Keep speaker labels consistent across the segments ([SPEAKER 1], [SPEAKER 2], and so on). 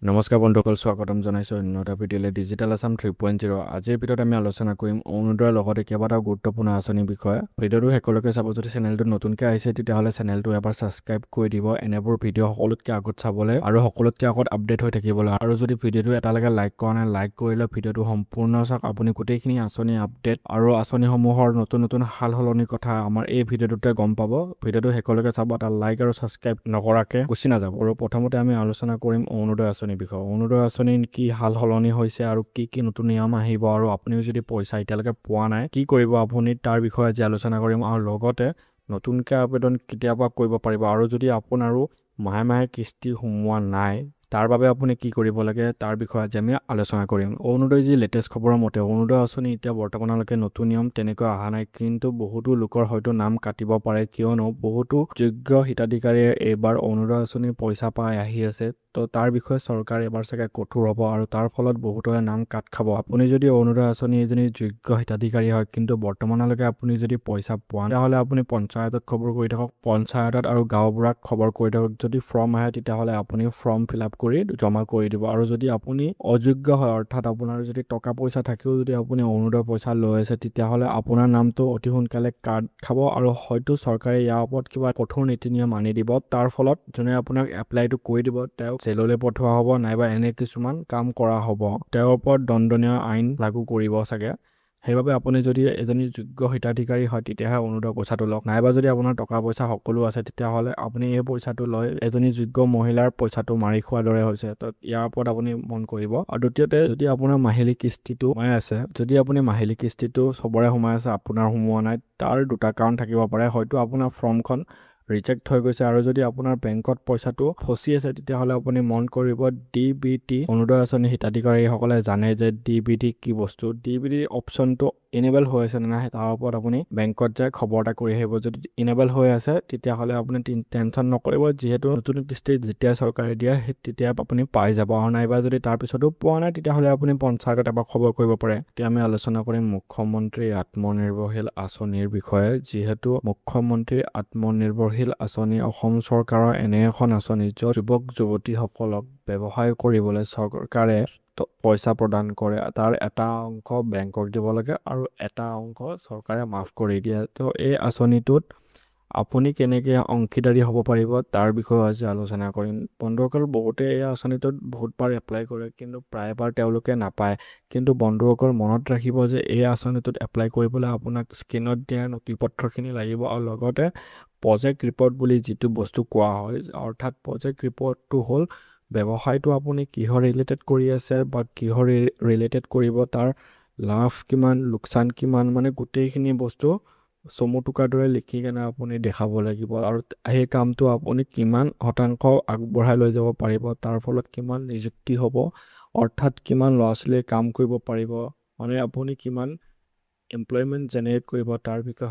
[SPEAKER 1] নমস্কাৰ বন্ধুসকল, স্বাগতম জনাইছোঁ অন্য এটা ভিডিঅ'লৈ ডিজিটেল আছাম 3.0। আজিৰ ভিডিঅ'ত আমি আলোচনা কৰিম অৰুণোদয়ৰ লগতে কেইবাটাও গুৰুত্বপূৰ্ণ আঁচনিৰ বিষয়ে। ভিডিঅ'টো শেষলৈকে চাব। যদি চেনেলটো নতুনকৈ আহিছে তেতিয়াহ'লে চেনেলটো এবাৰ ছাবস্ক্ৰাইব কৰি দিব, এনেবোৰ ভিডিঅ' সকলোতকৈ আগত চাবলৈ আৰু সকলোতকৈ আগত আপডেট হৈ থাকিবলৈ। আৰু যদি ভিডিঅ'টো এটালৈকে লাইক কৰা নাই, লাইক কৰিলে ভিডিঅ'টো সম্পূৰ্ণ চাওক। আপুনি গোটেইখিনি আঁচনি আপডেট আৰু আঁচনিসমূহৰ নতুন নতুন সাল সলনিৰ কথা আমাৰ এই ভিডিঅ'টোতে গম পাব। ভিডিঅ'টো শেষলৈকে চাব, এটা লাইক আৰু ছাবস্ক্ৰাইব নকৰাকৈ গুচি নাযাব। আৰু প্ৰথমতে আমি আলোচনা কৰিম অৰুণোদয় আঁচনিৰ বিষয়ে। অৰুণোদয় আঁচনি কি সাল সলনি হৈছে আৰু কি নতুন নিয়ম আহিব, আৰু আপুনিও যদি পইচা এতিয়ালৈকে পোৱা নাই কি কৰিব আপুনি, তাৰ বিষয়ে আজি আলোচনা কৰিম। আৰু লগতে নতুনকৈ আবেদন কেতিয়াবা কৰিব পাৰিব, আৰু যদি আপোনাৰো মাহে মাহে কিস্তি সোমোৱা নাই তাৰ বাবে আপুনি কি কৰিব লাগে তাৰ বিষয়ে আজি আমি আলোচনা কৰিম। অৰুণোদয় যি লেটেষ্ট খবৰৰ মতে অৰুণোদয় আঁচনি এতিয়া বৰ্তমানলৈকে নতুন নিয়ম তেনেকৈ অহা নাই, কিন্তু বহুতো লোকৰ হয়তো নাম কাটিব পাৰে, কিয়নো বহুতো যোগ্য হিতাধিকাৰীয়ে এইবাৰ অৰুণোদয় আঁচনিৰ পইচা পাই আহি আছে। তো তাৰ বিষয়ে চৰকাৰ এবাৰ চাগে কঠোৰ হ'ব, আৰু তাৰ ফলত বহুতৰে নাম কাট খাব। আপুনি যদি অৰুণোদয় আঁচনি এজনী যোগ্য হিতাধিকাৰী হয়, কিন্তু বৰ্তমানলৈকে আপুনি যদি পইচা পোৱা নাই, তেতিয়াহ'লে আপুনি পঞ্চায়তত খবৰ কৰি থাকক, পঞ্চায়তত আৰু গাঁওবুঢ়াক খবৰ কৰি থাকক। যদি ফৰ্ম আহে তেতিয়াহ'লে আপুনি ফৰ্ম ফিল আপ কৰি জমা কৰি দিব। আৰু যদি আপুনি অযোগ্য হয়, অৰ্থাৎ আপোনাৰ যদি টকা পইচা থাকিও যদি আপুনি অৰুণোদয় পইচা লৈ আছে, তেতিয়াহ'লে আপোনাৰ নামটো অতি সোনকালে কাট খাব, আৰু হয়তো চৰকাৰে ইয়াৰ ওপৰত কিবা কঠোৰ নীতি নিয়ম আনি দিব। তাৰ ফলত যোনে আপোনাক এপ্লাইটো কৰি দিব তেওঁক জেললৈ পঠোৱা হ'ব, নাইবা এনে কিছুমান কাম কৰা হ'ব। তেওঁৰ ওপৰত দণ্ডনীয় আইন লাগু কৰিব চাগে। সেইবাবে আপুনি যদি এজনী যোগ্য হিতাধিকাৰী হয় তেতিয়াহে অৰুণোদয় পইচাটো লওক, নাইবা যদি আপোনাৰ টকা পইচা সকলো আছে তেতিয়াহ'লে আপুনি এই পইচাটো লৈ এজনী যোগ্য মহিলাৰ পইচাটো মাৰি খোৱাৰ দৰে হৈছে। তো ইয়াৰ ওপৰত আপুনি মন কৰিব। আৰু দ্বিতীয়তে, যদি আপোনাৰ মাহিলী কিস্তিটো সোমাই আছে, যদি আপুনি মাহিলী কিস্তিটো চবৰে সোমাই আছে, আপোনাৰ সোমোৱা নাই, তাৰ দুটা কাৰণ থাকিব পাৰে। হয়তো আপোনাৰ ফৰ্মখন ৰিজেক্ট হৈ গৈছে, আৰু যদি আপোনাৰ বেংকত পইচাটো ফচি আছে তেতিয়াহ'লে আপুনি মন কৰিব DBT অৰুণোদয় আঁচনি হিতাধিকাৰীসকলে জানে যে DBT কি বস্তু। DBT অপশ্যনটো ইনেবল হৈ আছে নে নাই তাৰ ওপৰত আপুনি বেংকত যায় খবৰ এটা কৰি আহিব। যদি ইনেবল হৈ আছে তেতিয়াহ'লে আপুনি টেনশ্যন নকৰিব, যিহেতু নতুন কিস্তি যেতিয়া চৰকাৰে দিয়ে তেতিয়া আপুনি পাই যাব। আৰু নাইবা যদি তাৰপিছতো পোৱা নাই তেতিয়াহ'লে আপুনি পঞ্চায়তত এবাৰ খবৰ কৰিব পাৰে। এতিয়া আমি আলোচনা কৰিম মুখ্যমন্ত্ৰী আত্মনিৰ্ভৰশীল আঁচনিৰ বিষয়ে। যিহেতু মুখ্যমন্ত্ৰী আত্মনিৰ্ভৰশীল আঁচনি অসম চৰকাৰৰ এনে এখন আঁচনি য'ত যুৱক যুৱতীসকলক ব্যৱসায় কৰিবলৈ চৰকাৰে পইচা প্ৰদান কৰে। তাৰ এটা অংশ বেংকক দিব লাগে আৰু এটা অংশ চৰকাৰে মাফ কৰি দিয়ে। তো এই আঁচনিটোত আপুনি কেনেকৈ অংশীদাৰী হ'ব পাৰিব তাৰ বিষয়ে আজি আলোচনা কৰিম। বন্ধুসকল, বহুতে এই আঁচনিটোত বহুতবাৰ এপ্লাই কৰে, কিন্তু প্ৰায়বাৰ তেওঁলোকে নাপায়। কিন্তু বন্ধুসকল মনত ৰাখিব যে এই আঁচনিটোত এপ্লাই কৰিবলৈ আপোনাক স্ক্ৰীণত দিয়া নথিপত্ৰখিনি লাগিব, আৰু লগতে প্ৰজেক্ট ৰিপৰ্ট বুলি যিটো বস্তু কোৱা হয়, অৰ্থাৎ প্ৰজেক্ট ৰিপৰ্টটো হ'ল ব্যৱসায়টো আপুনি কিহৰ ৰিলেটেড কৰি আছে বা কিহৰ ৰিলেটেড কৰিব, তাৰ লাভ কিমান, লোকচান কিমান, মানে গোটেইখিনি বস্তু চমু টুকুৰাৰ দৰে লিখি কেনে আপুনি দেখাব লাগিব। আৰু সেই কামটো আপুনি কিমান শতাংশ আগবঢ়াই লৈ যাব পাৰিব, তাৰ ফলত কিমান নিযুক্তি হ'ব, অৰ্থাৎ কিমান ল'ৰা ছোৱালীয়ে কাম কৰিব পাৰিব, মানে আপুনি কিমান এমপ্লয়মেণ্ট জেনেৰেট কৰিব, তাৰ বিষয়ে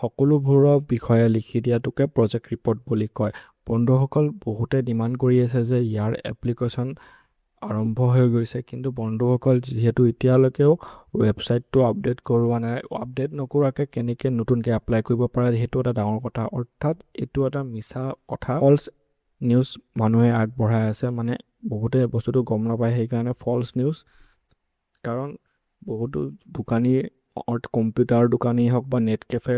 [SPEAKER 1] সকলোবোৰৰ বিষয়ে লিখি দিয়াটোকে প্ৰজেক্ট ৰিপৰ্ট বুলি কয়। বন্ধুসকল, বহুতে ডিমাণ্ড কৰি আছে যে ইয়াৰ এপ্লিকেশ্যন আৰম্ভ হৈ গৈছে, কিন্তু বন্ধুসকল যিহেতু এতিয়ালৈকেও ৱেবছাইটটো আপডেট কৰোৱা নাই, আপডেট নকৰাকৈ কেনেকৈ নতুনকৈ এপ্লাই কৰিব পাৰে সেইটো এটা ডাঙৰ কথা। অৰ্থাৎ এইটো এটা মিছা কথা, ফল্ছ নিউজ মানুহে আগবঢ়াই আছে, মানে বহুতে বস্তুটো গম নাপায়, সেইকাৰণে ফল্ছ নিউজ। কাৰণ বহুতো দোকানী, কম্পিউটাৰ দোকানী হওক বা নেট কেফে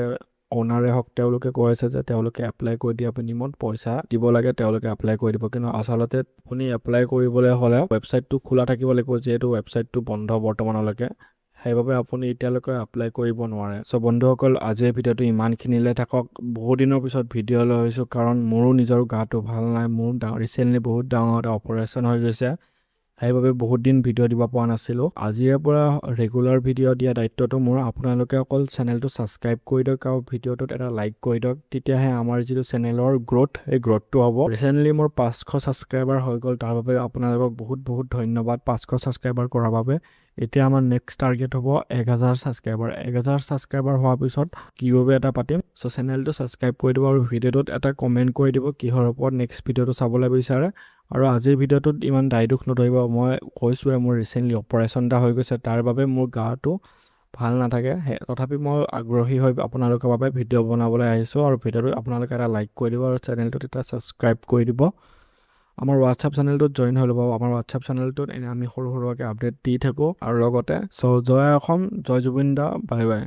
[SPEAKER 1] অ'নাৰে হওক, তেওঁলোকে কৈ আছে যে তেওঁলোকে এপ্লাই কৰি দিয়া বিনিময়ত পইচা দিব লাগে, তেওঁলোকে এপ্লাই কৰি দিব। কিন্তু আচলতে আপুনি এপ্লাই কৰিবলৈ হ'লে ৱেবছাইটটো খোলা থাকিব লাগিব, যিহেতু ৱেবছাইটটো বন্ধ বৰ্তমানলৈকে, সেইবাবে আপুনি এতিয়ালৈকে এপ্লাই কৰিব নোৱাৰে। চ' বন্ধুসকল, আজিৰ ভিডিঅ'টো ইমানখিনিলে থাকক। বহুত দিনৰ পিছত ভিডিঅ' লৈ আহিছোঁ, কাৰণ মোৰো নিজৰ গাটো ভাল নাই। মোৰ ৰিচেণ্টলি বহুত ডাঙৰ এটা অপাৰেশ্যন হৈ গৈছে, সেইবাবে বহুত দিন ভিডিঅ' দিব পৰা নাছিলোঁ। আজিৰে পৰা ৰেগুলাৰ ভিডিঅ' দিয়া দায়িত্বটো মোৰ। আপোনালোকে অকল চেনেলটো ছাবস্ক্ৰাইব কৰি দিয়ক আৰু ভিডিঅ'টোত এটা লাইক কৰি দিয়ক, তেতিয়াহে আমাৰ যিটো চেনেলৰ গ্ৰ'থ, এই গ্ৰ'থটো হ'ব। ৰিচেণ্টলি মোৰ 500 ছাবস্ক্ৰাইবাৰ হৈ গ'ল, তাৰ বাবে আপোনালোকক বহুত বহুত ধন্যবাদ 500 ছাবস্ক্ৰাইবাৰ কৰাৰ বাবে। এতিয়া আমাৰ নেক্সট টাৰ্গেট হ'ব 1000 ছাবস্ক্ৰাইবাৰ। 1000 ছাবস্ক্ৰাইবাৰ হোৱাৰ পিছত কিভাৱে এটা পাতিম। চ' চেনেলটো ছাবস্ক্ৰাইব কৰি দিব আৰু ভিডিঅ'টোত এটা কমেণ্ট কৰি দিব কিহৰ ওপৰত নেক্সট ভিডিঅ'টো চাবলৈ বিচাৰে। আৰু আজিৰ ভিডিঅ'টোত ইমান দায় দুখ নধৰিব, মই কৈছোঁৱে মোৰ ৰিচেণ্টলি অপাৰেশ্যন এটা হৈ গৈছে, তাৰ বাবে মোৰ গাটো ভাল নাথাকে। তথাপি মই আগ্ৰহী হৈ আপোনালোকৰ বাবে ভিডিঅ' বনাবলৈ আহিছোঁ, আৰু ভিডিঅ'টোত আপোনালোকে এটা লাইক কৰি দিব আৰু চেনেলটোত এটা ছাবস্ক্ৰাইব কৰি দিব। আমাৰ হোৱাটছআপ চেনেলটোত জইন হৈ ল'ব। আমাৰ হোৱাটছআপ চেনেলটোত এনে আমি সৰু সৰুকৈ আপডেট দি থাকোঁ আৰু লগতে জয় অসম, জয় জুবিন দা, বাই বাই।